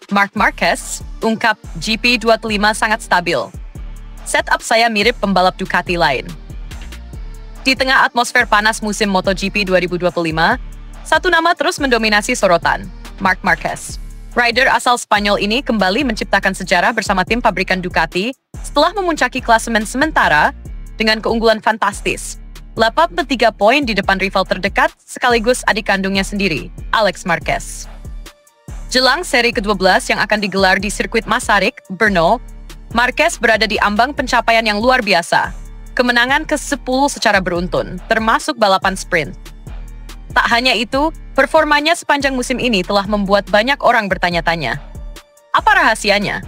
Marc Marquez, ungkap GP25 sangat stabil. Setup saya mirip pembalap Ducati lain. Di tengah atmosfer panas musim MotoGP 2025, satu nama terus mendominasi sorotan, Marc Marquez. Rider asal Spanyol ini kembali menciptakan sejarah bersama tim pabrikan Ducati setelah memuncaki klasemen sementara dengan keunggulan fantastis. 83 poin di depan rival terdekat sekaligus adik kandungnya sendiri, Alex Marquez. Jelang seri ke-12 yang akan digelar di sirkuit Masaryk, Brno, Marquez berada di ambang pencapaian yang luar biasa. Kemenangan ke-10 secara beruntun, termasuk balapan sprint. Tak hanya itu, performanya sepanjang musim ini telah membuat banyak orang bertanya-tanya. Apa rahasianya?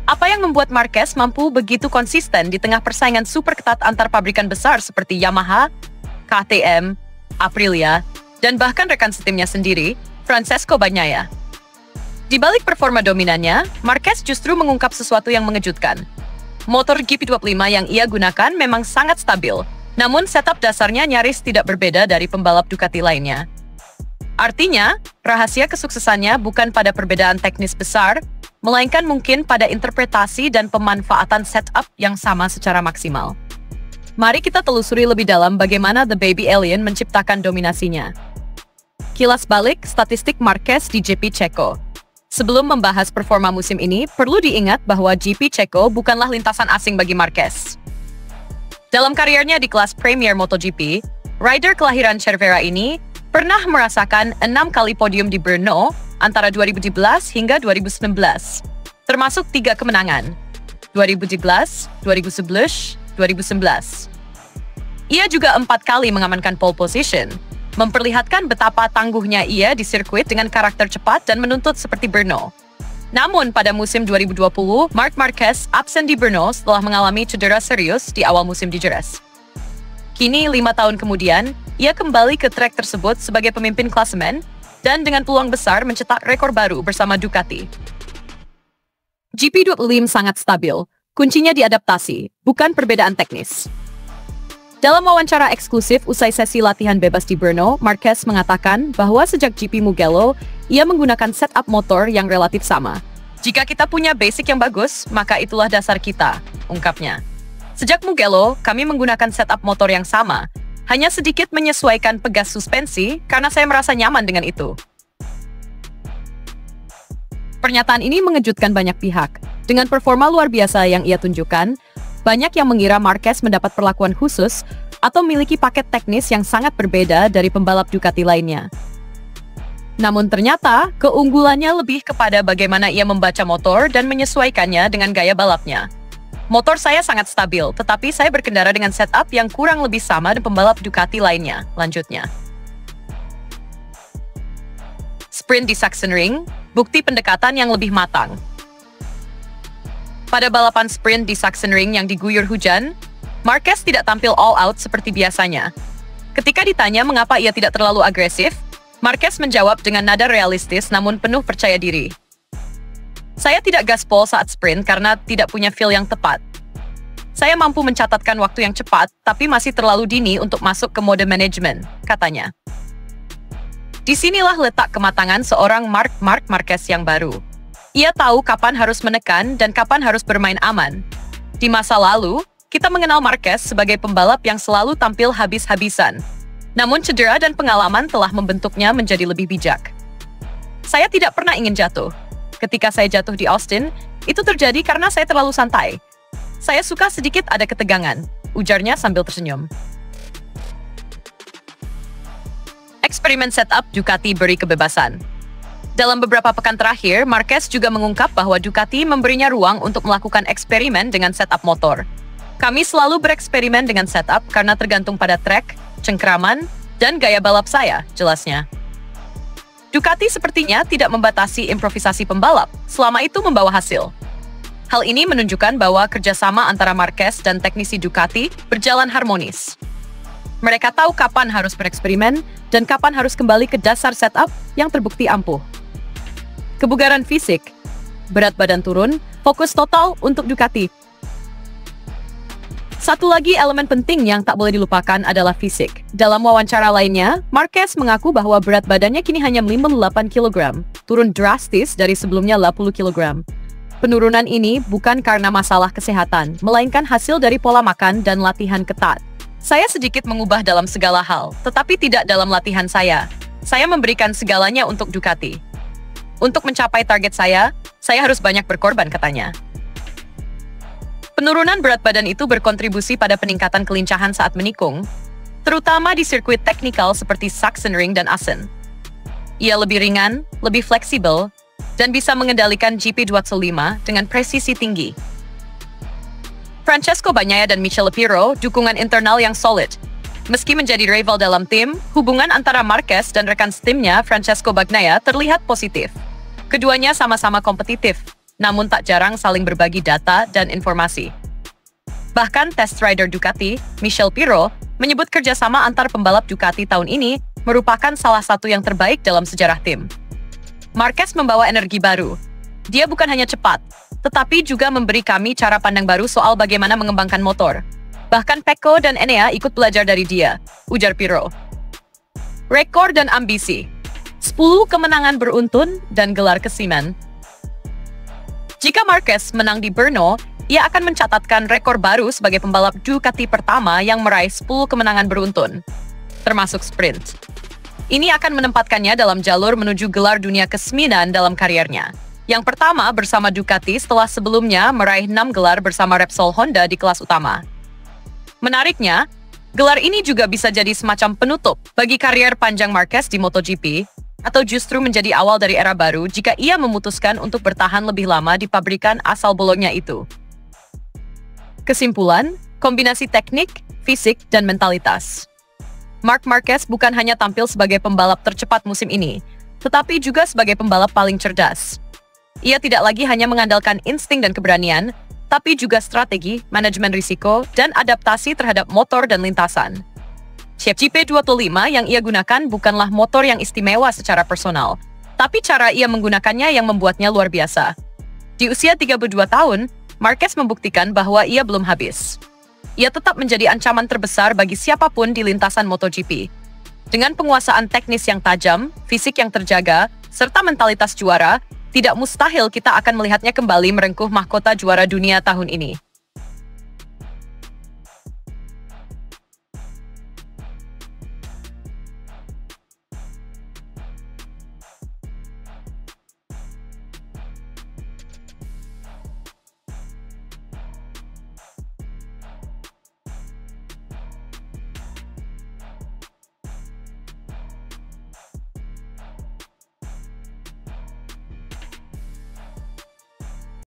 Apa yang membuat Marquez mampu begitu konsisten di tengah persaingan super ketat antar pabrikan besar seperti Yamaha, KTM, Aprilia, dan bahkan rekan setimnya sendiri, Francesco Bagnaia? Di balik performa dominannya, Marquez justru mengungkap sesuatu yang mengejutkan. Motor GP25 yang ia gunakan memang sangat stabil, namun setup dasarnya nyaris tidak berbeda dari pembalap Ducati lainnya. Artinya, rahasia kesuksesannya bukan pada perbedaan teknis besar, melainkan mungkin pada interpretasi dan pemanfaatan setup yang sama secara maksimal. Mari kita telusuri lebih dalam bagaimana The Baby Alien menciptakan dominasinya. Kilas balik statistik Marquez di GP Ceko. Sebelum membahas performa musim ini, perlu diingat bahwa GP Ceko bukanlah lintasan asing bagi Marquez. Dalam karirnya di kelas Premier MotoGP, rider kelahiran Cervera ini pernah merasakan 6 kali podium di Brno antara 2017 hingga 2019, termasuk 3 kemenangan, 2017, 2011, 2019. Ia juga 4 kali mengamankan pole position, memperlihatkan betapa tangguhnya ia di sirkuit dengan karakter cepat dan menuntut seperti Brno. Namun pada musim 2020, Marc Marquez absen di Brno setelah mengalami cedera serius di awal musim di Jerez. Kini, 5 tahun kemudian, ia kembali ke trek tersebut sebagai pemimpin klasemen dan dengan peluang besar mencetak rekor baru bersama Ducati. GP25 sangat stabil, kuncinya di adaptasi, bukan perbedaan teknis. Dalam wawancara eksklusif usai sesi latihan bebas di Brno, Marquez mengatakan bahwa sejak GP Mugello, ia menggunakan setup motor yang relatif sama. Jika kita punya basic yang bagus, maka itulah dasar kita, ungkapnya. Sejak Mugello, kami menggunakan setup motor yang sama, hanya sedikit menyesuaikan pegas suspensi karena saya merasa nyaman dengan itu. Pernyataan ini mengejutkan banyak pihak. Dengan performa luar biasa yang ia tunjukkan, banyak yang mengira Marquez mendapat perlakuan khusus atau memiliki paket teknis yang sangat berbeda dari pembalap Ducati lainnya. Namun ternyata, keunggulannya lebih kepada bagaimana ia membaca motor dan menyesuaikannya dengan gaya balapnya. Motor saya sangat stabil, tetapi saya berkendara dengan setup yang kurang lebih sama dengan pembalap Ducati lainnya, lanjutnya. Sprint di Sachsenring, bukti pendekatan yang lebih matang. Pada balapan sprint di Sachsenring yang diguyur hujan, Marquez tidak tampil all out seperti biasanya. Ketika ditanya mengapa ia tidak terlalu agresif, Marquez menjawab dengan nada realistis namun penuh percaya diri. Saya tidak gaspol saat sprint karena tidak punya feel yang tepat. Saya mampu mencatatkan waktu yang cepat, tapi masih terlalu dini untuk masuk ke mode manajemen, katanya. Disinilah letak kematangan seorang Marc Marquez yang baru. Ia tahu kapan harus menekan dan kapan harus bermain aman. Di masa lalu, kita mengenal Marquez sebagai pembalap yang selalu tampil habis-habisan. Namun cedera dan pengalaman telah membentuknya menjadi lebih bijak. Saya tidak pernah ingin jatuh. Ketika saya jatuh di Austin, itu terjadi karena saya terlalu santai. Saya suka sedikit ada ketegangan, ujarnya sambil tersenyum. Eksperimen setup Ducati beri kebebasan. Dalam beberapa pekan terakhir, Marquez juga mengungkap bahwa Ducati memberinya ruang untuk melakukan eksperimen dengan setup motor. Kami selalu bereksperimen dengan setup karena tergantung pada trek, cengkraman, dan gaya balap saya, jelasnya. Ducati sepertinya tidak membatasi improvisasi pembalap, selama itu membawa hasil. Hal ini menunjukkan bahwa kerjasama antara Marquez dan teknisi Ducati berjalan harmonis. Mereka tahu kapan harus bereksperimen dan kapan harus kembali ke dasar setup yang terbukti ampuh. Kebugaran fisik, berat badan turun, fokus total untuk Ducati. Satu lagi elemen penting yang tak boleh dilupakan adalah fisik. Dalam wawancara lainnya, Marquez mengaku bahwa berat badannya kini hanya 58 kg, turun drastis dari sebelumnya 80 kg. Penurunan ini bukan karena masalah kesehatan, melainkan hasil dari pola makan dan latihan ketat. Saya sedikit mengubah dalam segala hal, tetapi tidak dalam latihan saya. Saya memberikan segalanya untuk Ducati. Untuk mencapai target saya harus banyak berkorban, katanya. Penurunan berat badan itu berkontribusi pada peningkatan kelincahan saat menikung, terutama di sirkuit teknikal seperti Sachsenring dan Assen. Ia lebih ringan, lebih fleksibel, dan bisa mengendalikan GP205 dengan presisi tinggi. Francesco Bagnaia dan Michele Pirro, dukungan internal yang solid. Meski menjadi rival dalam tim, hubungan antara Marquez dan rekan setimnya Francesco Bagnaia terlihat positif. Keduanya sama-sama kompetitif, namun tak jarang saling berbagi data dan informasi. Bahkan test rider Ducati, Michele Pirro, menyebut kerjasama antar pembalap Ducati tahun ini merupakan salah satu yang terbaik dalam sejarah tim. Marquez membawa energi baru. Dia bukan hanya cepat, tetapi juga memberi kami cara pandang baru soal bagaimana mengembangkan motor. Bahkan Pecco dan Enea ikut belajar dari dia, ujar Pirro. Rekor dan ambisi. 10 kemenangan beruntun dan gelar ke-9. Jika Marquez menang di Brno, ia akan mencatatkan rekor baru sebagai pembalap Ducati pertama yang meraih 10 kemenangan beruntun, termasuk sprint. Ini akan menempatkannya dalam jalur menuju gelar dunia ke-9 dalam kariernya. Yang pertama bersama Ducati setelah sebelumnya meraih 6 gelar bersama Repsol Honda di kelas utama. Menariknya, gelar ini juga bisa jadi semacam penutup bagi karier panjang Marquez di MotoGP, atau justru menjadi awal dari era baru jika ia memutuskan untuk bertahan lebih lama di pabrikan asal Bologna itu. Kesimpulan, kombinasi teknik, fisik, dan mentalitas. Marc Marquez bukan hanya tampil sebagai pembalap tercepat musim ini, tetapi juga sebagai pembalap paling cerdas. Ia tidak lagi hanya mengandalkan insting dan keberanian, tapi juga strategi, manajemen risiko, dan adaptasi terhadap motor dan lintasan. GP25 yang ia gunakan bukanlah motor yang istimewa secara personal, tapi cara ia menggunakannya yang membuatnya luar biasa. Di usia 32 tahun, Marquez membuktikan bahwa ia belum habis. Ia tetap menjadi ancaman terbesar bagi siapapun di lintasan MotoGP. Dengan penguasaan teknis yang tajam, fisik yang terjaga, serta mentalitas juara, tidak mustahil kita akan melihatnya kembali merengkuh mahkota juara dunia tahun ini.